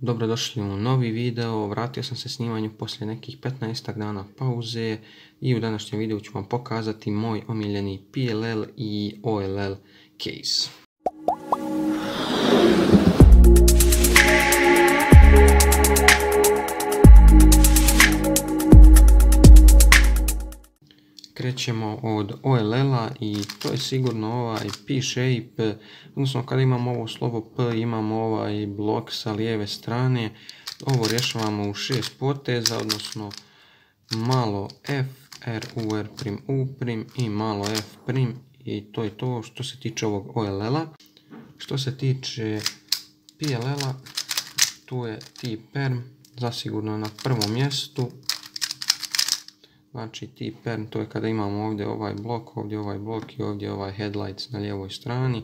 Dobrodošli u novi video. Vratio sam se snimanju poslije nekih 15 dana pauze i u današnjem videu ću vam pokazati moj omiljeni PLL i OLL case. Krećemo od OLL-a i to je sigurno ovaj P-shape, odnosno kada imamo ovo slovo P imamo ovaj blok sa lijeve strane. Ovo rješavamo u 6 poteza, odnosno malo F, R, U, R', U' i malo F' i to je to što se tiče ovog OLL-a. Što se tiče PLL-a, tu je T-perm zasigurno na prvom mjestu. Znači T-perm to je kada imamo ovdje ovaj blok, ovdje ovaj blok i ovdje ovaj headlights na lijevoj strani.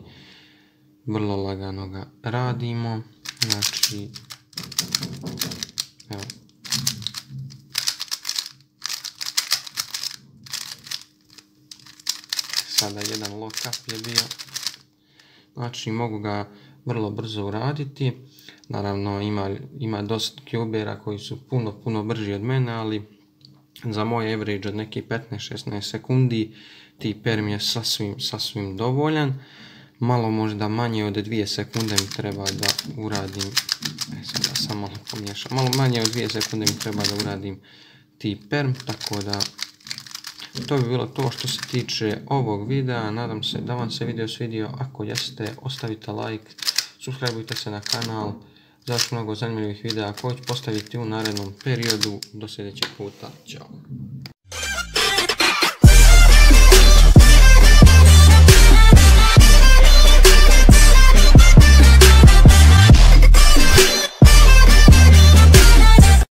Vrlo lagano ga radimo. Znači, evo. Sada jedan lock up je bio. Znači mogu ga vrlo brzo uraditi. Naravno ima dosta cubera koji su puno brži od mene, ali za moj average od nekih 15-16 sekundi T-perm je sasvim dovoljan. Malo možda manje od 2 sekunde mi treba da uradim, sada sam malo pomiješao, malo manje od 2 sekunde mi treba da uradim T-perm, tako da to bi bilo to što se tiče ovog videa. Nadam se da vam se video svidio. Ako jeste, ostavite like, subscribeujte se na kanal za još mnogo zanimljivih videa koje ću postaviti u narednom periodu. Do sljedećeg puta, ćao.